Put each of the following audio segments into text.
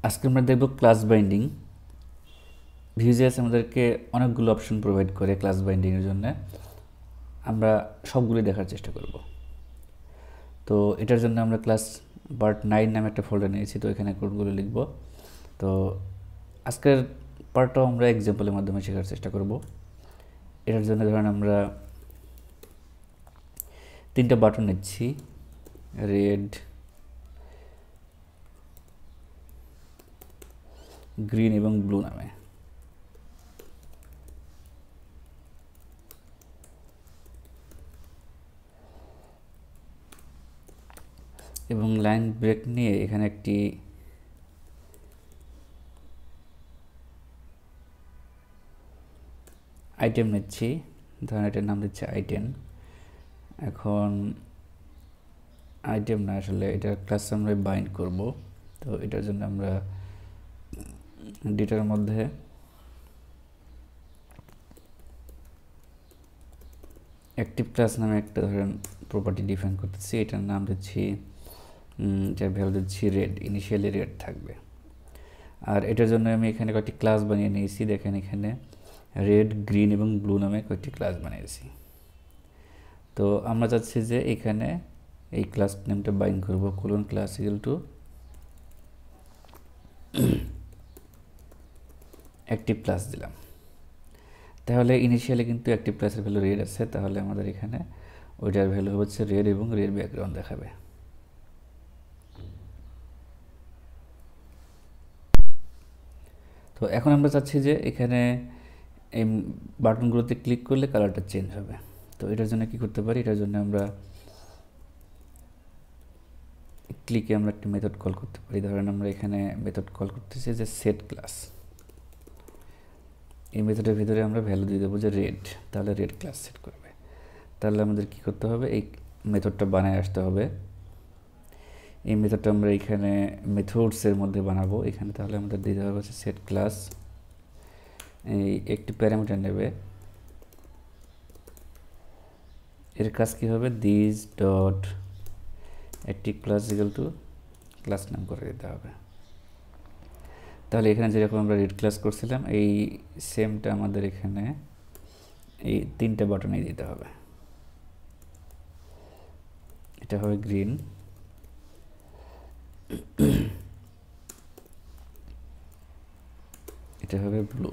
আজকে আমরা দেখব ক্লাস বাইন্ডিং। ভিউজেস আমাদেরকে অনেকগুলো অপশন প্রোভাইড করে ক্লাস বাইন্ডিংয়ের জন্য। আমরা সবগুলো দেখার চেষ্টা করব। তো এটার জন্য আমরা ক্লাস পার্ট 9 নামে একটা ফোল্ডার নিয়েছি, তো এখানে কোডগুলো লিখব। তো আজকের পার্টটাও আমরা এক্সাম্পলের মাধ্যমে শেখার চেষ্টা করব। এটার জন্য ধরেন আমরা 3টা বাটন নিচ্ছি, রেড, গ্রিন এবং ব্লু নামে। এবং লাইন ব্রেক নিয়ে এখানে একটি আইটেম নিচ্ছি, ধরেন এটার নাম দিচ্ছে আইটেম। এখন আইটেম না, আসলে এটার ক্লাস আমরা বাইন্ড করব। তো এটার জন্য আমরা ডেটার মধ্যে অ্যাক্টিভ ক্লাস নামে একটা ধরেন প্রপার্টি ডিফাইন করতেছি। এটার নাম দিচ্ছি, যার ভ্যালু দিচ্ছি রেড, ইনিশিয়ালি রেড থাকবে। আর এটার জন্য আমি এখানে কয়েকটি ক্লাস বানিয়ে নিয়েছি। দেখেন এখানে রেড, গ্রিন এবং ব্লু নামে কয়েকটি ক্লাস বানিয়েছি। তো আমরা চাচ্ছি যে এখানে এই ক্লাস নেমটা বাইন্ড করব, colon class equal to active class দিলাম। তাহলে ইনিশিয়ালি কিন্তু অ্যাক্টিভ ক্লাসের ভ্যালু রেড আছে, তাহলে আমাদের এখানে ওইটার ভ্যালু হচ্ছে রেড এবং রেড ব্যাকগ্রাউন্ড দেখাবে। তো এখন আমরা চাচ্ছি যে এখানে এই বাটনগুলোতে ক্লিক করলে কালারটা চেঞ্জ হবে। তো এটার জন্য কি করতে পারি, এটার জন্য আমরা ক্লিকে আমরা একটা মেথড কল করতে পারি। ধরেন আমরা এখানে মেথড কল করতেছি যে সেট ক্লাস। এই মেথডের ভিতরে আমরা ভ্যালু দিয়ে দেবো যে রেড, তাহলে রেড ক্লাস সেট করবে। তাহলে আমাদের কি করতে হবে, এই মেথডটা বানায় আসতে হবে। এই মেথডটা আমরা এখানে মেথডসের মধ্যে বানাবো এখানে। তাহলে আমাদের দিতে হবে হচ্ছে সেট ক্লাস, এই একটি প্যারামিটার নেবে। এর কাজ কি হবে, this dot active class equal to class নাম করে দিতে হবে। তাহলে এখানে যেরকম আমরা রেড ক্লাস করছিলাম এই সেমটা আমাদের এখানে এই 3টে বাটনে দিতে হবে। এটা হবে গ্রিন, এটা হবে ব্লু।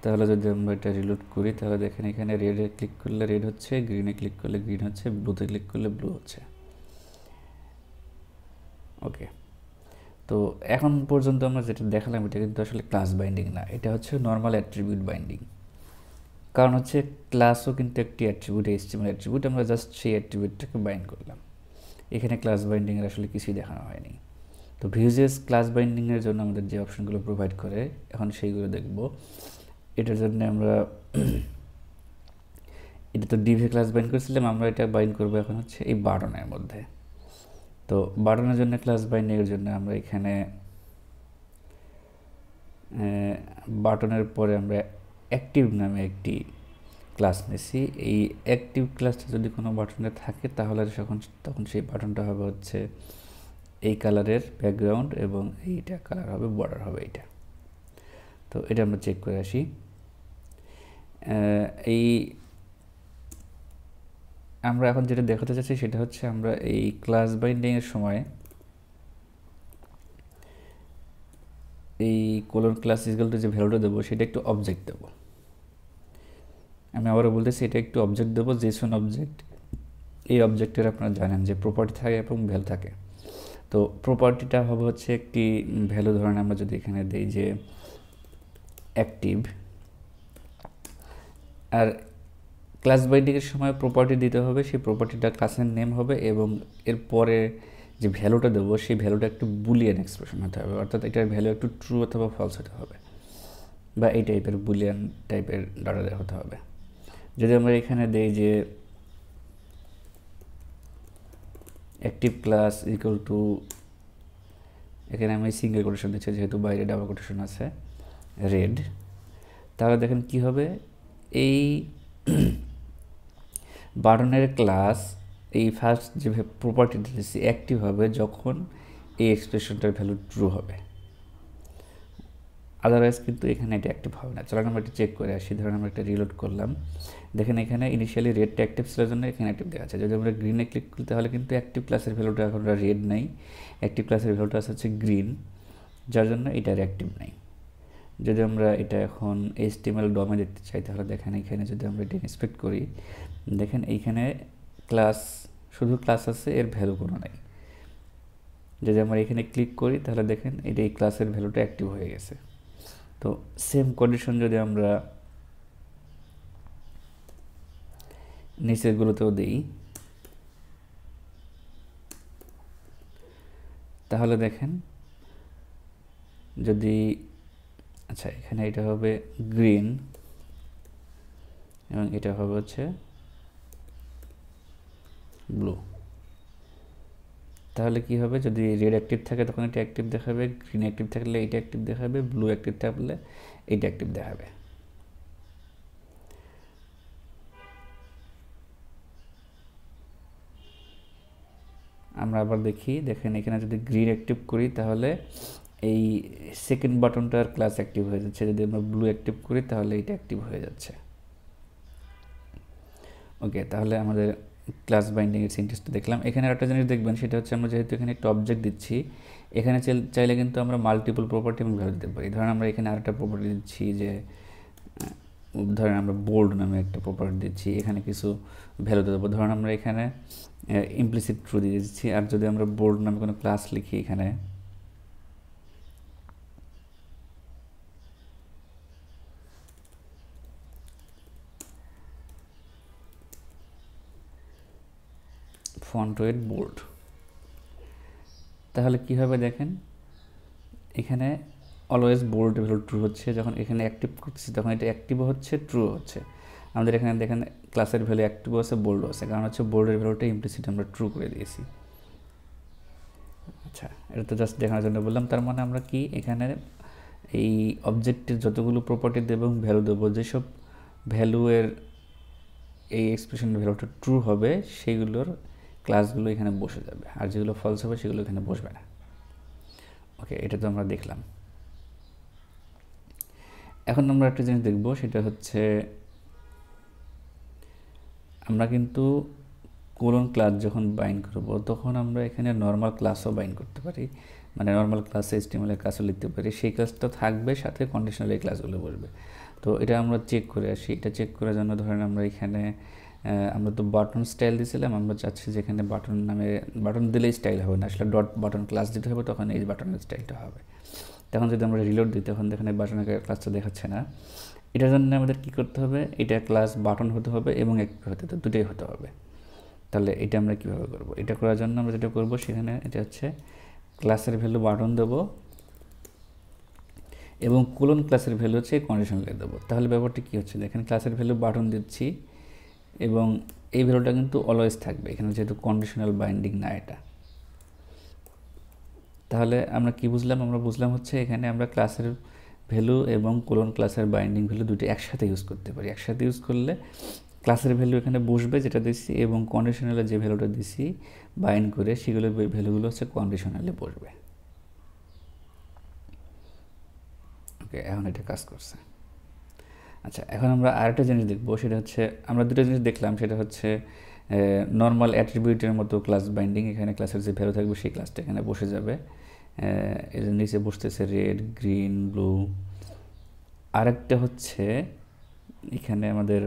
তাহলে যদি আমরা এটা রিলোড করি তাহলে দেখেন এখানে রেডে ক্লিক করলে রেড হচ্ছে, গ্রিনে ক্লিক করলে গ্রিন হচ্ছে, ব্লুতে ক্লিক করলে ব্লু হচ্ছে। ওকে, তো এখন পর্যন্ত আমরা যেটা দেখালাম এটা কিন্তু আসলে ক্লাস বাইন্ডিং না, এটা হচ্ছে নর্মাল অ্যাট্রিবিউট বাইন্ডিং। কারণ হচ্ছে ক্লাসও কিন্তু একটি অ্যাট্রিবিউট, HTML অ্যাট্রিবিউট, আমরা জাস্ট সেই অ্যাট্রিবিউটটাকে বাইন্ড করলাম। এখানে ক্লাস বাইন্ডিংয়ের আসলে কিছুই দেখানো হয়নি। তো ভিউজেস ক্লাস বাইন্ডিংয়ের জন্য আমাদের যে অপশনগুলো প্রোভাইড করে এখন সেইগুলো দেখব। এটার জন্য আমরা এটা তো ডিভে ক্লাস বাইন্ড করেছিলাম, আমরা এটা বাইন্ড করবো এখন হচ্ছে এই বাটনের মধ্যে। তো বাটনের জন্য ক্লাস বাইন্ডিংয়ের জন্য আমরা এখানে বাটনের পরে আমরা অ্যাক্টিভ নামে একটি ক্লাস নিয়েছি। এই অ্যাক্টিভ ক্লাসটা যদি কোনো বাটনে থাকে তাহলে তখন সেই বাটনটা হবে হচ্ছে এই কালারের ব্যাকগ্রাউন্ড এবং এইটা কালার হবে, বর্ডার হবে এইটা। তো এটা আমরা চেক করে আসি। এই আমরা এখন যেটা দেখাতে চাচ্ছি সেটা হচ্ছে আমরা এই ক্লাস বাইন্ডিংয়ের সময় এই কোলন ক্লাস ইকুয়াল টু যে ভ্যালুটা দেবো সেটা একটু অবজেক্ট দেবো। আমি আবারও বলতেছি এটা একটু অবজেক্ট দেবো, জেসন অবজেক্ট। এই অবজেক্টের আপনারা জানেন যে প্রপার্টি থাকে এবং ভ্যালু থাকে। তো প্রপার্টিটা হবে হচ্ছে একটি ভ্যালু, ধরেন আমরা যদি এখানে দিই যে অ্যাক্টিভ, আর ক্লাস বাইন্ডিংয়ের সময় প্রপার্টি দিতে হবে, সেই প্রপার্টিটা ক্লাসের নেম হবে এবং এরপরে যে ভ্যালুটা দেবো সেই ভ্যালুটা একটু বুলিয়ান এক্সপ্রেশন হতে হবে, অর্থাৎ এটার ভ্যালু একটু ট্রু অথবা ফলস হতে হবে, বা এই টাইপের বুলিয়ান টাইপের ডাটা হতে হবে। যদি আমরা এখানে দিই যে অ্যাক্টিভ ক্লাস ইকুয়াল টু, এখানে আমি সিঙ্গেল কোটেশন দিচ্ছি যেহেতু বাইরে ডাবল কোটেশন আছে, রেড, তাহলে দেখেন কি হবে, এই বাটনের ক্লাস এই ফার্স্ট যে প্রপার্টিটা দিচ্ছি অ্যাক্টিভ হবে যখন এই এক্সপ্রেশনটার ভ্যালু ট্রু হবে, আদারওয়াইজ কিন্তু এখানে এটা অ্যাক্টিভ হবে না। চলো আমরা এটা চেক করে আসি। ধরুন আমরা একটা রিলোড করলাম, দেখেন এখানে ইনিশিয়ালি রেডটা অ্যাক্টিভ ছিল জন্য এখানে অ্যাক্টিভ দেওয়া আছে। যদি আমরা গ্রিনে ক্লিক করি তাহলে কিন্তু অ্যাক্টিভ ক্লাসের ভ্যালুটা এখন রেড নাই, অ্যাক্টিভ ক্লাসের ভ্যালুটা হচ্ছে গ্রিন, যার জন্য এটার অ্যাক্টিভ নাই। যদি আমরা এটা এখন HTML ডমে দেখতে চাই তাহলে দেখেন এখানে যদি আমরা এটা ইন্সপেক্ট করি, দেখেন এইখানে ক্লাস, শুধু ক্লাস আছে, এর ভ্যালু কোনো নাই। যদি আমরা এখানে ক্লিক করি তাহলে দেখেন এটা এই ক্লাসের ভ্যালুটা অ্যাক্টিভ হয়ে গেছে। তো সেম কন্ডিশন যদি আমরা নিচেরগুলোতেও দিই তাহলে দেখেন যদি, আচ্ছা এখানে এটা হবে গ্রিন এবং এটা হবে হচ্ছে ব্লু, তাহলে কি হবে, যদি রেড অ্যাক্টিভ থাকে তখন এটা অ্যাক্টিভ দেখাবে, গ্রিন অ্যাক্টিভ থাকলে এটা অ্যাক্টিভ দেখাবে, ব্লু অ্যাক্টিভ থাকলে এইটা অ্যাক্টিভ দেখাবে। আমরা আবার দেখি, দেখেন এখানে যদি গ্রিন অ্যাক্টিভ করি তাহলে এই সেকেন্ড বাটনটার ক্লাস অ্যাক্টিভ হয়ে যাচ্ছে, যদি আমরা ব্লু অ্যাক্টিভ করি তাহলে এটা অ্যাক্টিভ হয়ে যাচ্ছে। ওকে, তাহলে আমাদের ক্লাস বাইন্ডিংয়ের সিনট্যাক্সটা দেখলাম। এখানে একটা জিনিস দেখবেন, সেটা হচ্ছে আমরা যেহেতু এখানে একটা অবজেক্ট দিচ্ছি, এখানে চাইলে কিন্তু আমরা মাল্টিপল প্রপার্টি এবং ভ্যালু দিতে পারি। ধরেন আমরা এখানে আরেকটা প্রপার্টি দিচ্ছি, যে ধরেন আমরা বোল্ড নামে একটা প্রপার্টি দিচ্ছি, এখানে কিছু ভ্যালু দেবো। ধরেন আমরা এখানে ইমপ্লিসিট ট্রু দিয়ে দিচ্ছি, আর যদি আমরা বোল্ড নামে কোনো ক্লাস লিখি এখানে, ফন্ট ওয়েট বোল্ড, তাহলে কি হবে দেখেন এখানে অলওয়েজ বোল্ড ভ্যালু ট্রু হচ্ছে। যখন এখানে অ্যাক্টিভ করছি তখন এটা অ্যাক্টিভও হচ্ছে, ট্রু হচ্ছে। আমাদের এখানে দেখেন ক্লাসের ভ্যালু অ্যাক্টিভ আছে, বোল্ড আছে, কারণ হচ্ছে বোল্ডের ভ্যালুটা ইমপ্লিসিট আমরা ট্রু করে দিয়েছি। আচ্ছা, এটা তো জাস্ট দেখানোর জন্য বললাম। তার মানে আমরা কি এখানে এই অবজেক্টের যতগুলো প্রপার্টি দেবো এবং ভ্যালু দেবো, যেসব ভ্যালুয়ের এই এক্সপ্রেশনের ভ্যালুটা ট্রু হবে সেইগুলোর ক্লাসগুলো এখানে বসে যাবে, আর যেগুলো ফলস হবে সেগুলো এখানে বসবে না। ওকে, এটা তো আমরা দেখলাম। এখন আমরা একটা জিনিস দেখব, সেটা হচ্ছে আমরা কিন্তু কোলন ক্লাস যখন বাইন্ড করব তখন আমরা এখানে নর্মাল ক্লাসও বাইন্ড করতে পারি, মানে নর্মাল ক্লাসে HTML এর ক্লাসও লিখতে পারি। সেই ক্লাসটা থাকবে, সাথে কন্ডিশনাল এই ক্লাসগুলো বসবে। তো এটা আমরা চেক করে আসি। এটা চেক করার জন্য ধরেন আমরা এখানে আমরা তো বাটন স্টাইল দিয়েছিলাম, আমরা চাচ্ছি যে এখানে বাটন নামে, বাটন দিলেই স্টাইল হবে না, আসলে ডট বাটন ক্লাস দিতে হবে, তখন এই বাটনের স্টাইলটা হবে। তখন যদি আমরা রিলোড দিই তখন দেখেন এই বাটনের ক্লাসটা দেখাচ্ছে না। এটার জন্য আমাদের কি করতে হবে, এটা ক্লাস বাটন হতে হবে এবং একটি হতে হবে, দুটোই হতে হবে। তাহলে এটা আমরা কীভাবে করব, এটা করার জন্য আমরা যেটা করব, সেখানে এটা হচ্ছে ক্লাসের ভ্যালু বাটন দেবো এবং কোলন ক্লাসের ভ্যালু হচ্ছে কন্ডিশনালে দেবো। তাহলে ব্যাপারটা কী হচ্ছে, দেখেন ক্লাসের ভ্যালু বাটন দিচ্ছি এবং এই ভ্যালুটা কিন্তু অলওয়েজ থাকবে, এখানে যেহেতু কন্ডিশনাল বাইন্ডিং না এটা। তাহলে আমরা কি বুঝলাম, আমরা বুঝলাম হচ্ছে এখানে আমরা ক্লাসের ভ্যালু এবং কোলন ক্লাসের বাইন্ডিং ভ্যালু দুটো একসাথে ইউজ করতে পারি। একসাথে ইউজ করলে ক্লাসের ভ্যালু এখানে বসবে যেটা দিচ্ছি, এবং কন্ডিশনালে যে ভ্যালুটা দিচ্ছি বাইন্ড করে সেগুলোর ভ্যালুগুলো হচ্ছে কন্ডিশনালে বসবে। ওকে, এখন এটা কাজ করছে। আচ্ছা, এখন আমরা আরেকটা জিনিস দেখবো, সেটা হচ্ছে আমরা দুটো জিনিস দেখলাম, সেটা হচ্ছে নর্মাল অ্যাট্রিবিউটের মতো ক্লাস বাইন্ডিং। এখানে ক্লাসের যে ভ্যালু থাকবে সেই ক্লাসটা এখানে বসে যাবে, এর নিচে বসতেছে রেড, গ্রিন, ব্লু। আরেকটা হচ্ছে এখানে আমাদের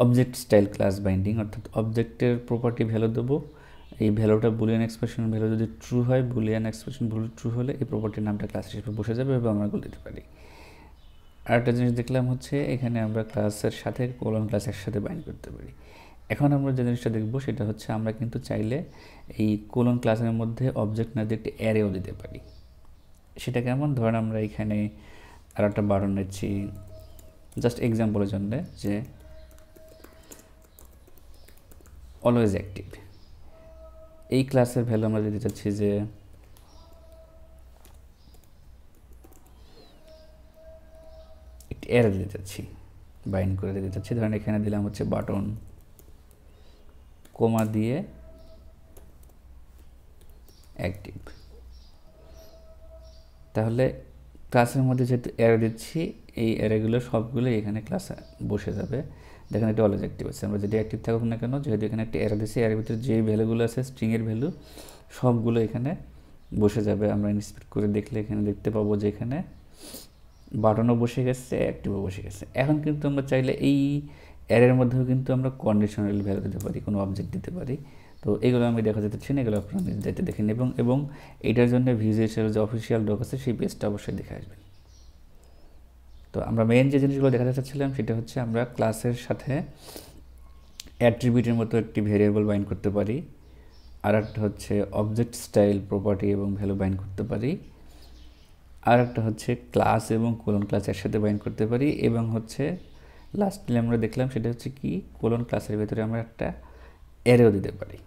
অবজেক্ট স্টাইল ক্লাস বাইন্ডিং, অর্থাৎ অবজেক্টের প্রপার্টি ভ্যালু দেবো, এই ভ্যালুটা বুলিয়ান এক্সপ্রেশন ভ্যালু যদি ট্রু হয়, বুলিয়ান এক্সপ্রেশন ভ্যালু ট্রু হলে এই প্রপার্টির নামটা ক্লাস হিসেবে বসে যাবে এবং আমরা দিতে পারি। আরেকটা জিনিস দেখলাম হচ্ছে এখানে আমরা ক্লাসের সাথে কোলন ক্লাস একসাথে বাইন্ড করতে পারি। এখন আমরা যে জিনিসটা দেখব সেটা হচ্ছে আমরা কিন্তু চাইলে এই কোলন ক্লাসের মধ্যে অবজেক্ট না দিয়ে একটি অ্যারেও দিতে পারি। সেটা কেমন, ধরেন আমরা এখানে আর একটা বাটন নিচ্ছি জাস্ট এক্সাম্পলের জন্য, যে অলওয়েজ অ্যাক্টিভ। এই ক্লাসের ভ্যালু আমরা দিতে চাচ্ছি যে একটি অ্যারে দিতে চাচ্ছি, বাইন্ড করে দিতে চাচ্ছি। ধরেন এখানে দিলাম হচ্ছে বাটন, কোমা দিয়ে অ্যাক্টিভ। তাহলে ক্লাসের মধ্যে যেহেতু অ্যারে দিচ্ছি, এই অ্যারেগুলো সবগুলো এখানে ক্লাসে বসে যাবে। দেখেন এটা অলওয়েজ অ্যাক্টিভ আছে। আমরা যদি অ্যাক্টিভ থাকুক না কেন, যেহেতু এখানে একটা অ্যারে দিচ্ছি, অ্যারের ভিতরে যে ভ্যালুগুলো আছে স্ট্রিংয়ের ভ্যালু সবগুলো এখানে বসে যাবে। আমরা ইন্সপেক্ট করে দেখলে এখানে দেখতে পাবো যে এখানে বাটনও বসে গেছে, অ্যাক্টিভও বসে গেছে। এখন কিন্তু আমরা চাইলে এই অ্যারের মধ্যেও কিন্তু আমরা কন্ডিশনাল ভ্যালু দিতে পারি, কোনো অবজেক্ট দিতে পারি। তো এগুলো আমি দেখা যেতে চাই না, এগুলো আপনারা নিজে যাইতে দেখেন। এবং এটার জন্য ভিজুয়াল যে অফিসিয়াল ডক আছে সেই পেজটা অবশ্যই দেখে আসবেন। তো আমরা মেইন যে জিনিসগুলো দেখাতে চাচ্ছিলাম সেটা হচ্ছে আমরা ক্লাসের সাথে অ্যাট্রিবিউটের মতো একটি ভেরিয়েবল বাইন্ড করতে পারি, আর একটা হচ্ছে অবজেক্ট স্টাইল প্রপার্টি এবং ভ্যালু বাইন্ড করতে পারি, আর একটা হচ্ছে ক্লাস এবং কোলন ক্লাস একসাথে বাইন্ড করতে পারি, এবং হচ্ছে লাস্টলি আমরা দেখলাম সেটা হচ্ছে কি কোলন ক্লাসের ভেতরে আমরা একটা অ্যারেও দিতে পারি।